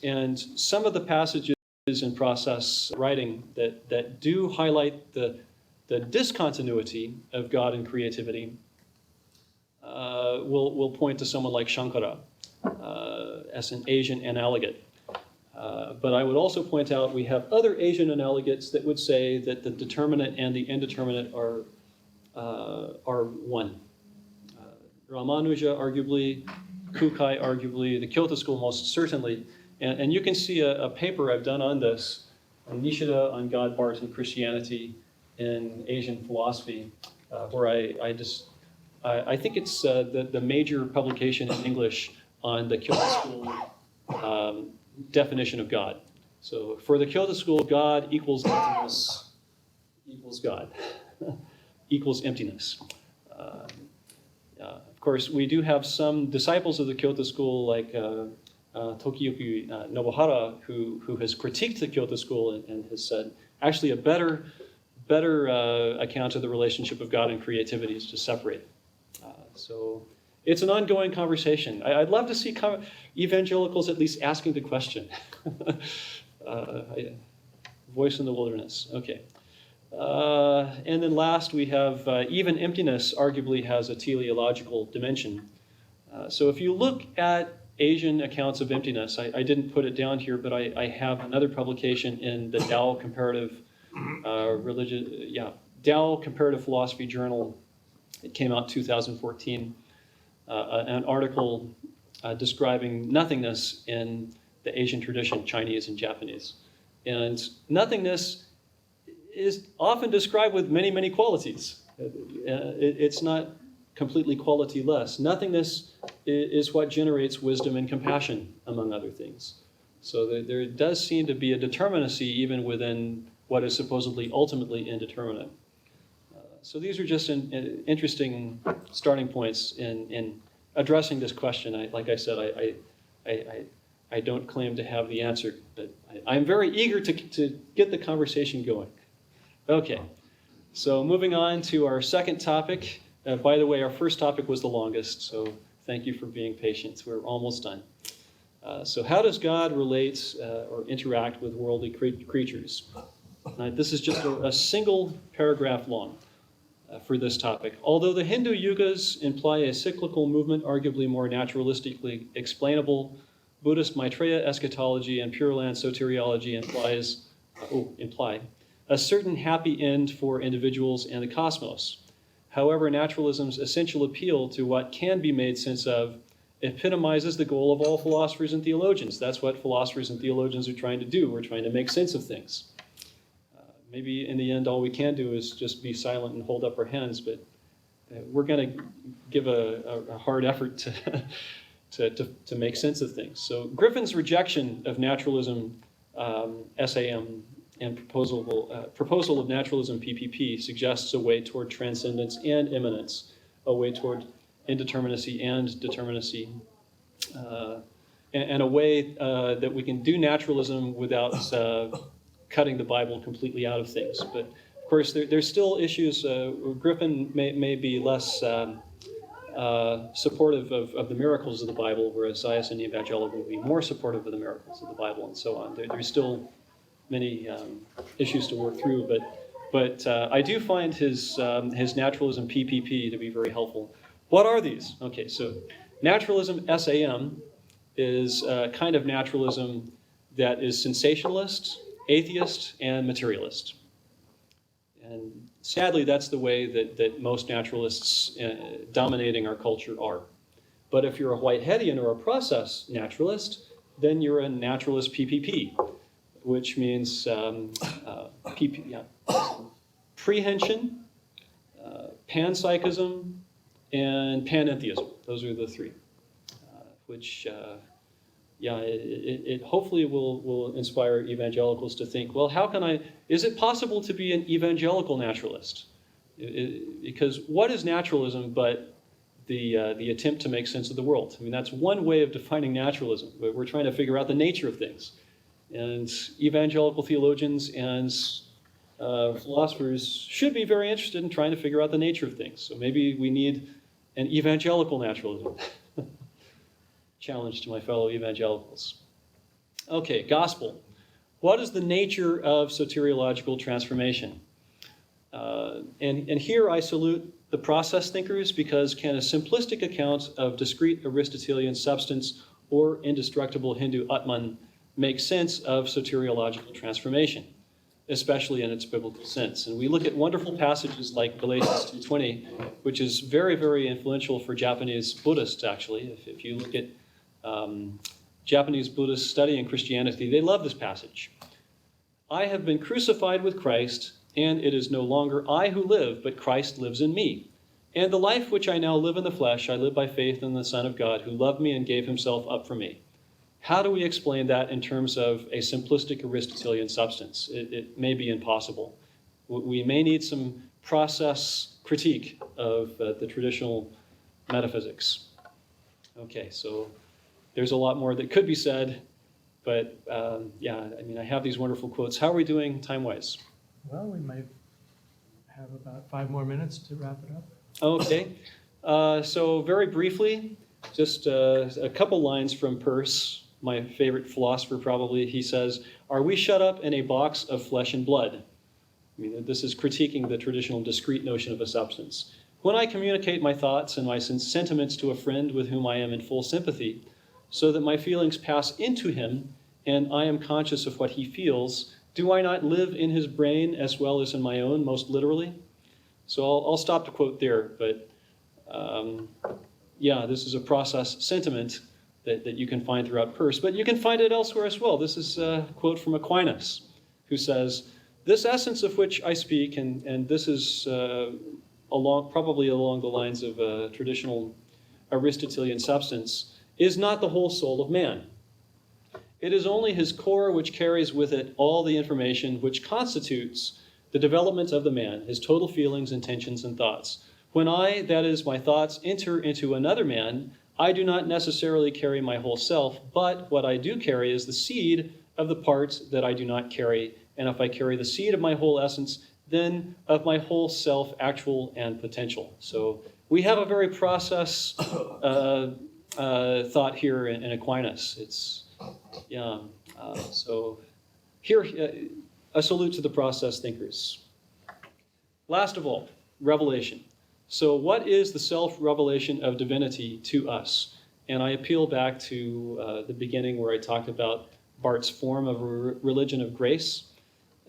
and some of the passages in process writing that do highlight the discontinuity of God and creativity will point to someone like Shankara as an Asian analogot. But I would also point out we have other Asian analogots that would say that the determinate and the indeterminate are one. Ramanuja, arguably, Kukai, arguably, the Kyoto School most certainly. And you can see a paper I've done on this, on Nishida, on God, Bart, and Christianity in Asian philosophy, where I think it's the major publication in English on the Kyoto School definition of God. So for the Kyoto School, God equals emptiness, equals God, equals emptiness. Of course, we do have some disciples of the Kyoto School, like Tokiyuki Nobuhara, who has critiqued the Kyoto School and has said, actually a better account of the relationship of God and creativity is to separate. So it's an ongoing conversation. I'd love to see evangelicals at least asking the question. Voice in the wilderness. Okay. And then last we have even emptiness arguably has a teleological dimension. So if you look at Asian accounts of emptiness, I didn't put it down here, but I have another publication in the Tao Comparative Tao Comparative Philosophy Journal. It came out 2014. An article describing nothingness in the Asian tradition, Chinese and Japanese. And nothingness is often described with many, many qualities. It's not completely quality-less. Nothingness is what generates wisdom and compassion, among other things. So there does seem to be a determinacy even within what is supposedly ultimately indeterminate. So these are just interesting starting points in addressing this question. Like I said, I don't claim to have the answer, but I'm very eager to get the conversation going. Okay, so moving on to our second topic. By the way, our first topic was the longest, so thank you for being patient. We're almost done. So how does God relate or interact with worldly creatures? This is just a single paragraph long for this topic. Although the Hindu yugas imply a cyclical movement, arguably more naturalistically explainable, Buddhist Maitreya eschatology and Pure Land soteriology imply a certain happy end for individuals and the cosmos. However, naturalism's essential appeal to what can be made sense of epitomizes the goal of all philosophers and theologians. That's what philosophers and theologians are trying to do. We're trying to make sense of things. Maybe in the end, all we can do is just be silent and hold up our hands, but we're going to give a hard effort to make sense of things. So Griffin's rejection of naturalism, SAM, and proposal of naturalism, PPP, suggests a way toward transcendence and immanence, a way toward indeterminacy and determinacy, and a way that we can do naturalism without cutting the Bible completely out of things. But of course, there's still issues. Griffin may be less supportive of the miracles of the Bible, whereas Zayas and Evangelical would be more supportive of the miracles of the Bible, and so on. There's still many issues to work through, but I do find his naturalism PPP to be very helpful. What are these? Okay, so naturalism SAM is a kind of naturalism that is sensationalist, atheist, and materialist. And sadly, that's the way that most naturalists dominating our culture are. But if you're a Whiteheadian or a process naturalist, then you're a naturalist PPP, which means prehension, panpsychism, and panentheism. Those are the three, which it hopefully will inspire evangelicals to think, well, is it possible to be an evangelical naturalist? Because what is naturalism but the attempt to make sense of the world? I mean, that's one way of defining naturalism. We're trying to figure out the nature of things. And evangelical theologians and philosophers should be very interested in trying to figure out the nature of things. So maybe we need an evangelical naturalism. Challenge to my fellow evangelicals. Okay, gospel. What is the nature of soteriological transformation? And here I salute the process thinkers, because can a simplistic account of discrete Aristotelian substance or indestructible Hindu Atman make sense of soteriological transformation, especially in its biblical sense? And we look at wonderful passages like Galatians 2:20, which is very, very influential for Japanese Buddhists, actually. If you look at Japanese Buddhists studying Christianity, they love this passage. I have been crucified with Christ, and it is no longer I who live, but Christ lives in me. And the life which I now live in the flesh, I live by faith in the Son of God, who loved me and gave himself up for me. How do we explain that in terms of a simplistic Aristotelian substance? It may be impossible. We may need some process critique of the traditional metaphysics. Okay, so there's a lot more that could be said, but I have these wonderful quotes. How are we doing time-wise? Well, we might have about 5 more minutes to wrap it up. Okay, so very briefly, just a couple lines from Peirce, my favorite philosopher probably. He says, "Are we shut up in a box of flesh and blood?" I mean, this is critiquing the traditional discrete notion of a substance. "When I communicate my thoughts and my sentiments to a friend with whom I am in full sympathy, so that my feelings pass into him and I am conscious of what he feels, do I not live in his brain as well as in my own, most literally?" So I'll stop to quote there, but this is a process sentiment that you can find throughout Peirce, but you can find it elsewhere as well. This is a quote from Aquinas, who says, "This essence of which I speak," and this is probably along the lines of a traditional Aristotelian substance, "is not the whole soul of man. It is only his core which carries with it all the information which constitutes the development of the man, his total feelings, intentions, and thoughts. When I, that is, my thoughts, enter into another man, I do not necessarily carry my whole self, but what I do carry is the seed of the parts that I do not carry. And if I carry the seed of my whole essence, then of my whole self, actual and potential." So we have a very process thought here in Aquinas. So here, a salute to the process thinkers. Last of all, revelation. So what is the self-revelation of divinity to us? And I appeal back to the beginning where I talked about Barth's form of religion of grace.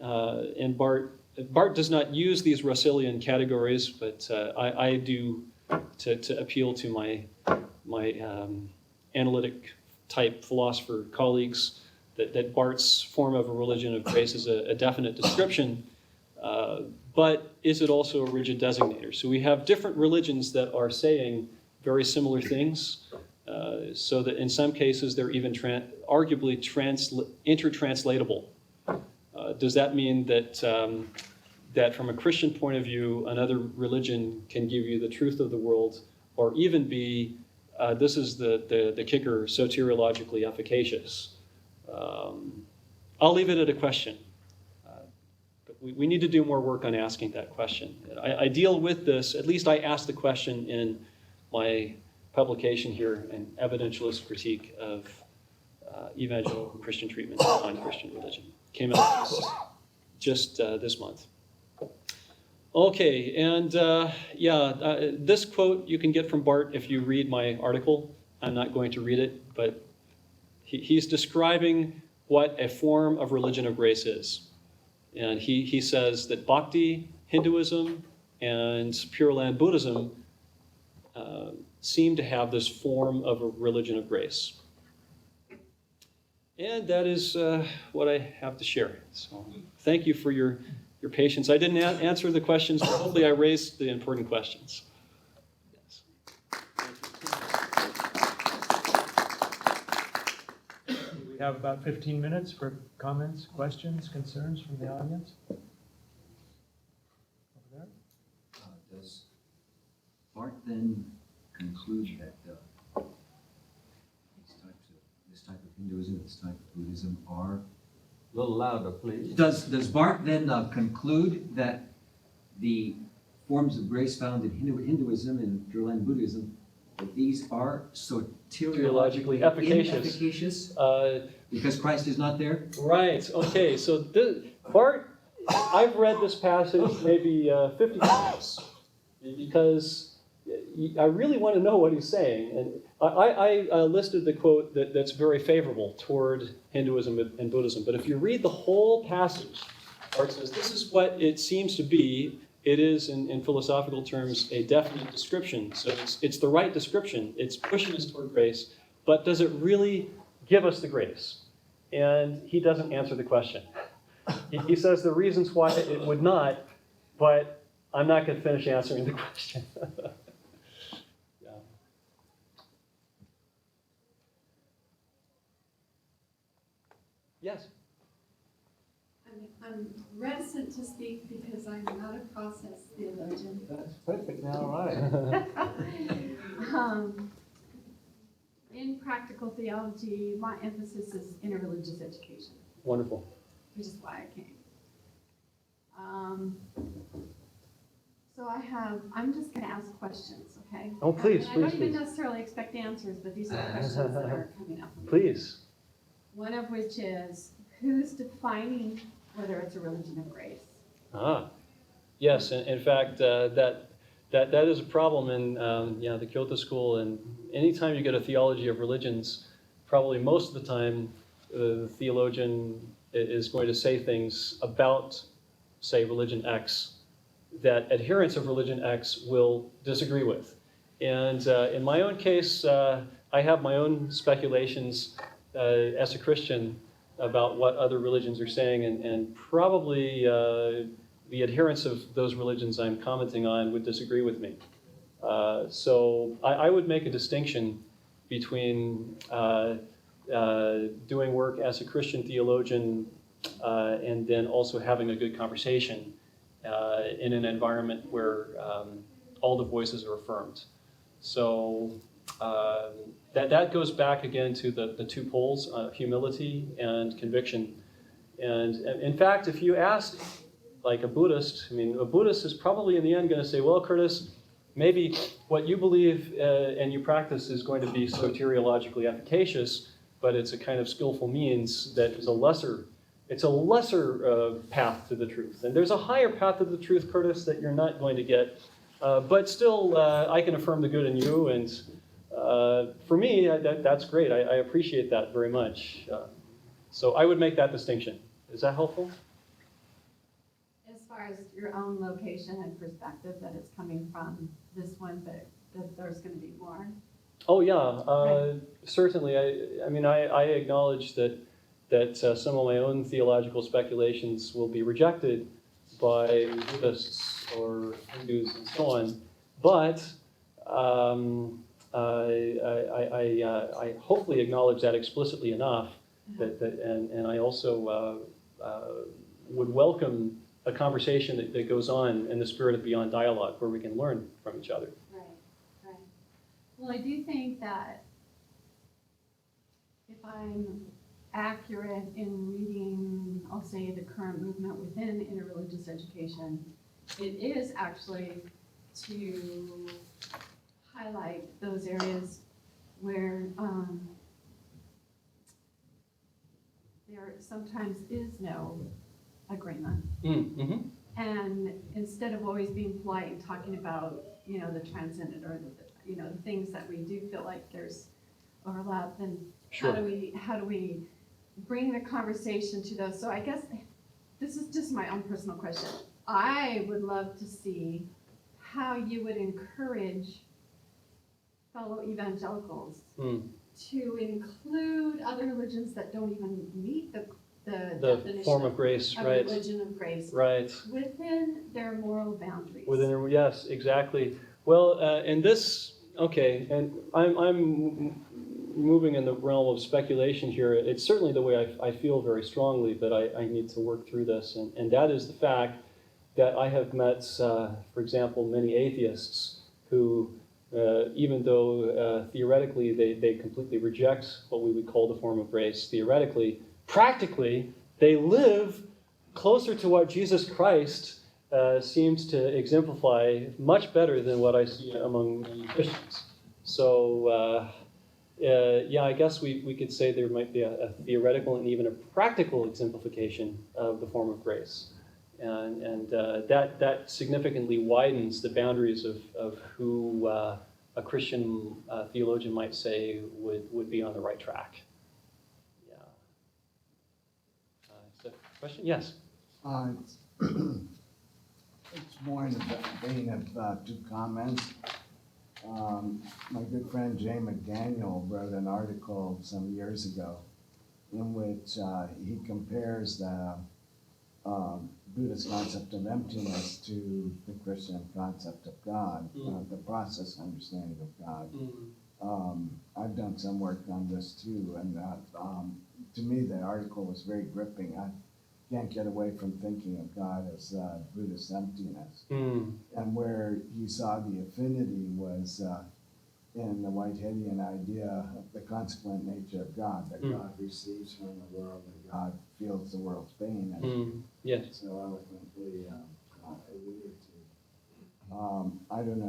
And Barth does not use these Russellian categories, but I do to appeal to my analytic type philosopher colleagues that Barth's form of a religion of grace is a definite description, but is it also a rigid designator? So we have different religions that are saying very similar things, so that in some cases they're even arguably intertranslatable. Does that mean that from a Christian point of view, another religion can give you the truth of the world, or even be, this is the kicker, soteriologically efficacious? I'll leave it at a question. But we need to do more work on asking that question. I deal with this, at least I asked the question in my publication here, an evidentialist critique of evangelical Christian treatment on Christian religion. Came out just this month. Okay, and this quote you can get from Barth if you read my article. I'm not going to read it, but he's describing what a form of religion of grace is. And he says that Bhakti, Hinduism, and Pure Land Buddhism seem to have this form of a religion of grace. And that is what I have to share. So thank you for your patience. I didn't answer the questions, but hopefully I raised the important questions. Yes. We have about 15 minutes for comments, questions, concerns from the audience. Over there. Does Barth then conclude that this type of Hinduism, this type of Buddhism are... A little louder, please. Does Barth then conclude that the forms of grace found in Hinduism and Pure Land Buddhism that these are Soteriologically soteriologically efficacious. inefficacious Uh, because Christ is not there? right, okay, so Bart, I've read this passage maybe 50 times because I really want to know what he's saying. And I listed the quote that's very favorable toward Hinduism and Buddhism. But if you read the whole passage, Bart says this is what it seems to be. It is, in philosophical terms, a definite description. So it's the right description. It's pushing us toward grace. But does it really give us the grace? And he doesn't answer the question. He says the reasons why it would not, but I'm not going to finish answering the question. Yeah. Yes? I'm reticent to speak because I'm not a process theologian. That's perfect now, all right. In practical theology, my emphasis is interreligious education, Wonderful. which is why I came. So I'm just going to ask questions, okay? Oh, please, And I don't please, even please. necessarily expect answers, but these are the questions that are coming up. Please. One of which is, who's defining whether it's a religion of grace? Yes, in fact, that is a problem in the Kyoto school. And anytime you get a theology of religions, probably most of the time, the theologian is going to say things about, say, religion X that adherents of religion X will disagree with. And in my own case, I have my own speculations as a Christian about what other religions are saying, and probably the adherents of those religions I'm commenting on would disagree with me. So I would make a distinction between doing work as a Christian theologian and then also having a good conversation in an environment where all the voices are affirmed. So that goes back again to the two poles, humility and conviction. And in fact, if you ask like a Buddhist, a Buddhist is probably in the end going to say, well, Curtis, maybe what you believe and you practice is going to be soteriologically efficacious, but it's a kind of skillful means that is a lesser path to the truth. And there's a higher path to the truth, Curtis, that you're not going to get. But still, I can affirm the good in you. And for me, that's great. I appreciate that very much. So I would make that distinction. Is that helpful? As far as your own location and perspective, that it's coming from this one, but that there's going to be more? Oh, yeah. Certainly. I acknowledge that some of my own theological speculations will be rejected by Buddhists or Hindus and so on. But I hopefully acknowledge that explicitly enough and I also would welcome a conversation that goes on in the spirit of beyond dialogue where we can learn from each other. Right. Well, I do think that if I'm accurate in reading, I'll say, the current movement within interreligious education, it is actually to highlight those areas where there sometimes is no agreement. Mm-hmm. And instead of always being polite and talking about, the transcendent or the things that we do feel like there's overlap, then Sure. how do we bring the conversation to those? So I guess this is just my own personal question. I would love to see how you would encourage fellow evangelicals to include other religions that don't even meet the definition form of grace, of right? religion of grace, Right. within their moral boundaries. Yes, exactly. Well, and this, okay, and I'm moving in the realm of speculation here. It's certainly the way I feel very strongly, but I need to work through this. And that is the fact that I have met, for example, many atheists who, even though theoretically they completely reject what we would call the form of grace, theoretically, practically, they live closer to what Jesus Christ seems to exemplify much better than what I see among many Christians. So, yeah, I guess we could say there might be a theoretical and even a practical exemplification of the form of grace. And that significantly widens the boundaries of who a Christian theologian might say would be on the right track. Yeah. Is that a question? Yes. It's it's more in the vein of two comments. My good friend Jay McDaniel wrote an article some years ago in which he compares the Buddhist concept of emptiness to the Christian concept of God, the process understanding of God. I've done some work on this too, and to me the article was very gripping. I can't get away from thinking of God as Buddhist emptiness. And where he saw the affinity was in the Whiteheadian idea of the consequent nature of God, that God receives from the world and God feels the world's pain, as Yes. so eloquently alluded to. I don't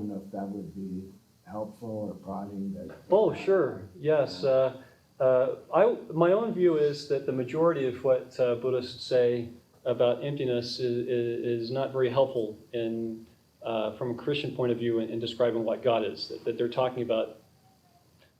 know if that would be helpful or prodding that. Oh, sure. Yes. My own view is that the majority of what Buddhists say about emptiness is not very helpful in, from a Christian point of view in describing what God is. That they're talking about,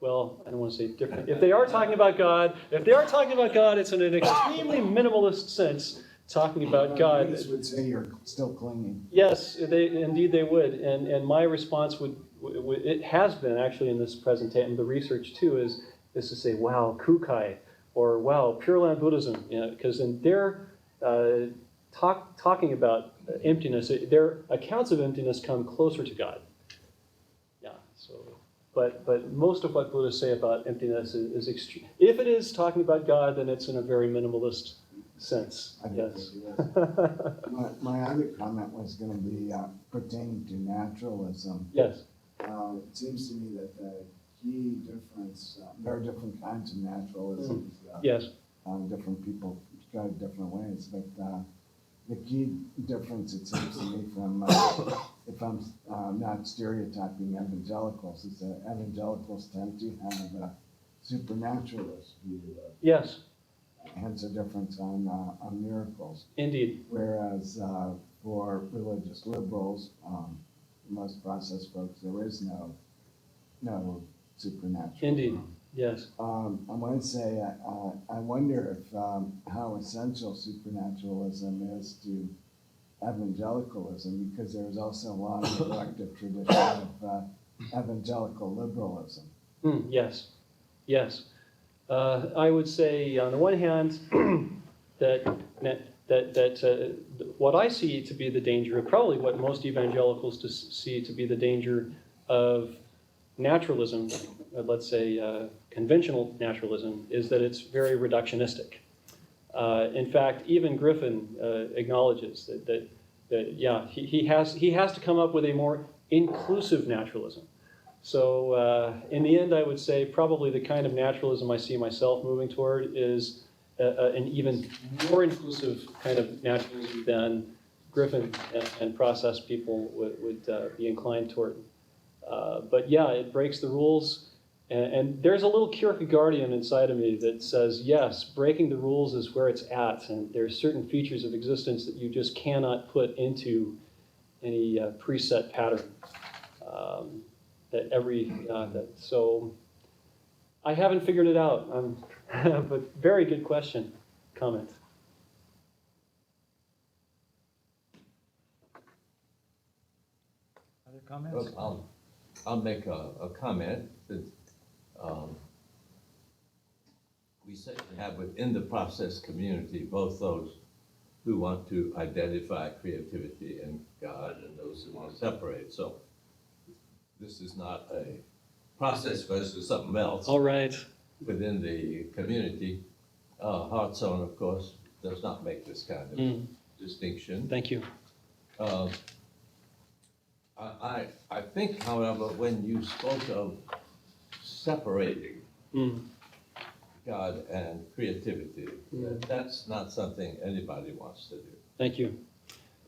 well, I don't want to say different. If they are talking about God, it's in an extremely minimalist sense, talking about God. Buddhists would say you're still clinging. Yes, indeed they would. And my response would, it has been actually in this presentation, the research too, is to say, wow, Kukai, or wow, Pure Land Buddhism, because in their talking about emptiness, their accounts of emptiness come closer to God. Yeah. So, but most of what Buddhists say about emptiness is extreme. If it is talking about God, then it's in a very minimalist sense. I Yes. My other comment was going to be pertaining to naturalism. Yes. It seems to me that the key difference, there are different kinds of naturalisms. Yes. Different people go different ways, but the key difference, it seems to me, from if I'm not stereotyping evangelicals, is that evangelicals tend to have a supernaturalist view of, Yes. hence a difference on miracles. Indeed. Whereas for religious liberals, most processed folks, there is no supernatural. Indeed. Yes. I want to say, I wonder if how essential supernaturalism is to evangelicalism, because there's also a long collective tradition of evangelical liberalism. Yes. Yes. I would say, on the one hand, that what I see to be the danger, probably what most evangelicals see to be the danger of naturalism, let's say conventional naturalism, is that it's very reductionistic. In fact, even Griffin acknowledges that yeah, he has to come up with a more inclusive naturalism. So in the end, I would say probably the kind of naturalism I see myself moving toward is an even more inclusive kind of naturalism than Griffin and process people would be inclined toward. But yeah, it breaks the rules. And there's a little Kierkegaardian inside of me that says, yes, breaking the rules is where it's at. And there's certain features of existence that you just cannot put into any preset pattern. So I haven't figured it out, but very good question, comment. Other comments? Well, I'll make a comment that we certainly have within the process community both those who want to identify creativity in God and those who want to separate. So this is not a process versus something else. All right. Within the community. Hartshorne, of course, does not make this kind of distinction. Thank you. I think, however, when you spoke of separating God and creativity, that's not something anybody wants to do. Thank you.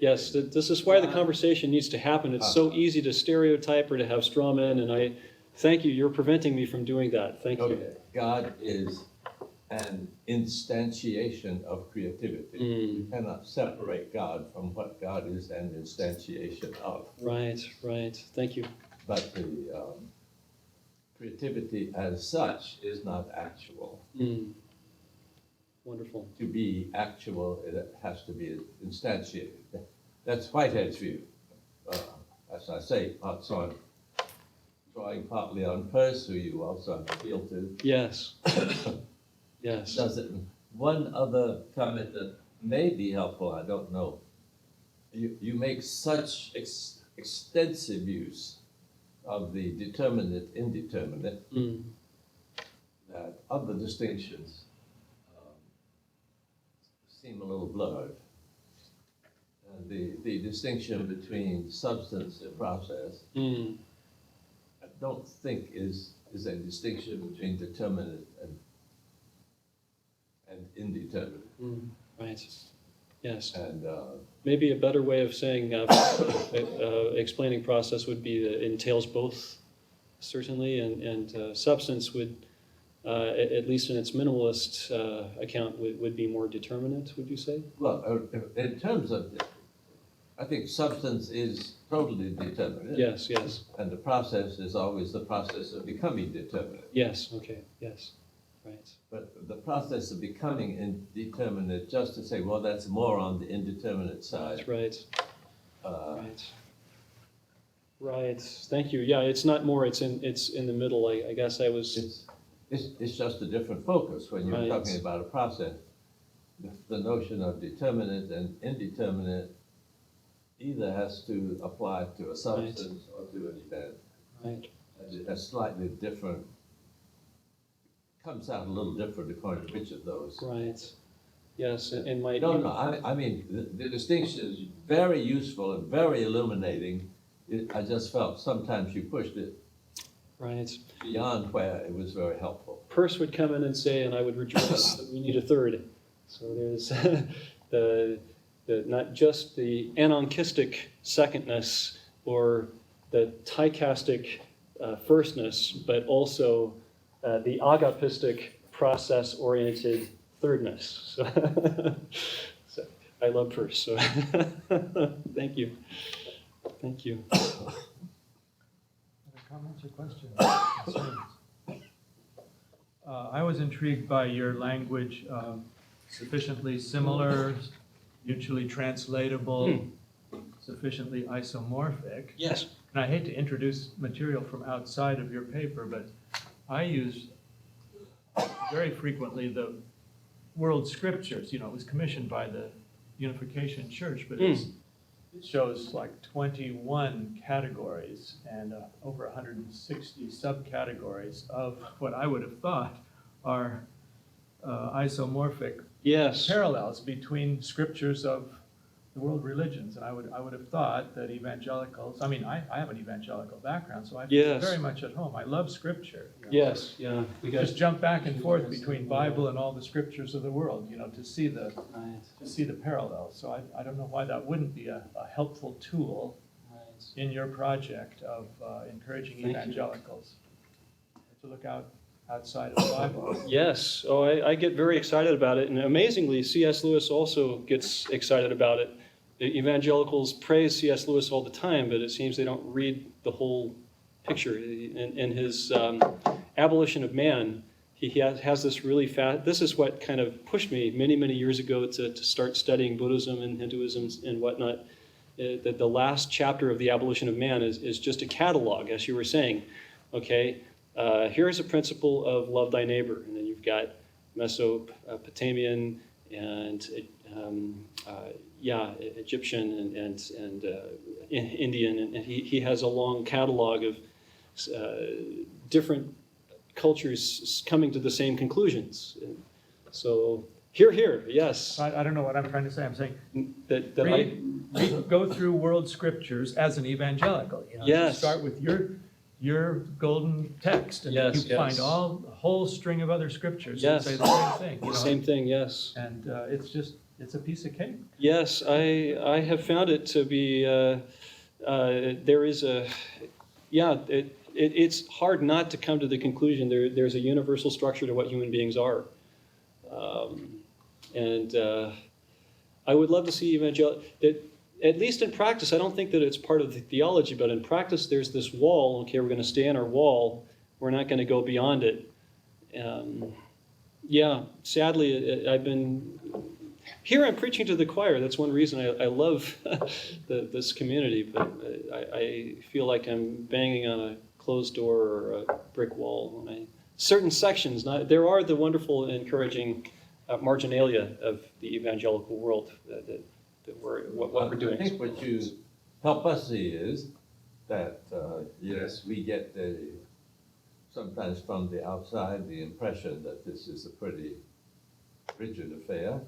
Yes, this is why the conversation needs to happen. It's so easy to stereotype or to have straw men, and I thank you. You're preventing me from doing that. Thank you. Okay, God is an instantiation of creativity. You cannot separate God from what God is an instantiation of. Right, right. Thank you. But the creativity as such is not actual. Wonderful. To be actual, it has to be instantiated. That's Whitehead's view. As I say, so I'm drawing partly on Peirce, who you also appeal to. Yes. Yes. Does it? One other comment that may be helpful, I don't know. You make such extensive use of the determinate, indeterminate, that other distinctions seem a little blurred. The distinction between substance and process, I don't think is a distinction between determinate and indeterminate. Right. Yes. And Maybe a better way of saying, explaining process would be that it entails both, certainly, and substance would, at least in its minimalist account, would be more determinate, would you say? well, in terms of, I think substance is totally determinate. Yes, yes. And the process is always the process of becoming determinate. Yes, okay, yes. Right. But the process of becoming indeterminate, just to say, well, that's more on the indeterminate side. That's right. Uh, Right. Right. Thank you. Yeah, it's not more, it's in the middle. I guess I was. It's just a different focus when you're Right. talking about a process. The notion of determinate and indeterminate either has to apply to a substance or to an event. Right. And it's slightly different, comes out a little different according to which of those. Right. Yes, and my. No, I mean, the distinction is very useful and very illuminating. I just felt sometimes you pushed it Right. beyond where it was very helpful. Peirce would come in and say, and I would rejoice that we need a third. So there's the not just the anarchistic secondness or the tychastic firstness, but also the agapistic process-oriented thirdness. So I love Peirce. So thank you. Thank you. Other comments or questions? Concerns? I was intrigued by your language, sufficiently similar, mutually translatable, sufficiently isomorphic. Yes. And I hate to introduce material from outside of your paper, but I use very frequently the world scriptures. You know, it was commissioned by the Unification Church, but it shows like 21 categories and over 160 subcategories of what I would have thought are isomorphic Yes. parallels between scriptures of the world religions. And I would have thought that evangelicals, I mean, I have an evangelical background, so I feel Yes. very much at home. I love scripture. You know. Yes. Yeah. We got. Just jump back and forth between Bible and all the scriptures of the world, you know, to see the parallels. So I don't know why that wouldn't be a helpful tool in your project of encouraging Thank you. evangelicals to look outside of the Bible. Yes. Oh, I get very excited about it. And amazingly, C.S. Lewis also gets excited about it. The evangelicals praise C.S. Lewis all the time, but it seems they don't read the whole picture. In his Abolition of Man, he has this really fast. This is what kind of pushed me many, many years ago to start studying Buddhism and Hinduism and whatnot. That the last chapter of the Abolition of Man is just a catalog, as you were saying. Okay, here's a principle of love thy neighbor, and then you've got Mesopotamian and Egyptian and Indian, and he has a long catalog of different cultures coming to the same conclusions. So here, yes. I don't know what I'm trying to say. I'm saying That go through world scriptures as an evangelical. You know, Yes. Start with your golden text, and Yes, you find yes. a whole string of other scriptures Yes. that say the same thing. You know? Same thing, yes. And it's just it's a piece of cake. Yes, I have found it to be, there is a, yeah, it's hard not to come to the conclusion there's a universal structure to what human beings are. And I would love to see at least in practice, I don't think that it's part of the theology, but in practice there's this wall, okay, we're going to stay on our wall, we're not going to go beyond it. Yeah, sadly, I've been, here I'm preaching to the choir, that's one reason I love this community, but I feel like I'm banging on a closed door or a brick wall. Certain sections, there are the wonderful and encouraging marginalia of the evangelical world that what we're doing. I think what you help us see is that, yes, we get sometimes from the outside the impression that this is a pretty rigid affair,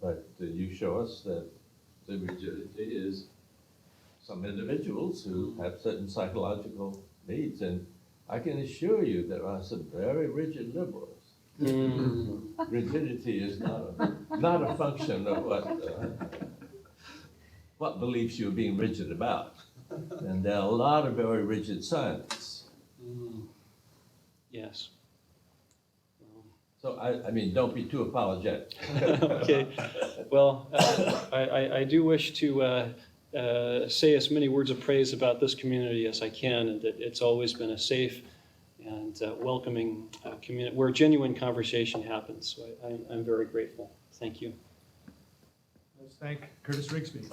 but you show us that the rigidity is some individuals who have certain psychological needs, and I can assure you there are some very rigid liberals. Rigidity is not a function of what beliefs you're being rigid about. And there are a lot of very rigid scientists. Yes. So, I mean, don't be too apologetic. Okay. Well, I do wish to say as many words of praise about this community as I can, and that it's always been a safe and welcoming community where genuine conversation happens. So I'm very grateful. Thank you. Let's thank Curtis Rigsby.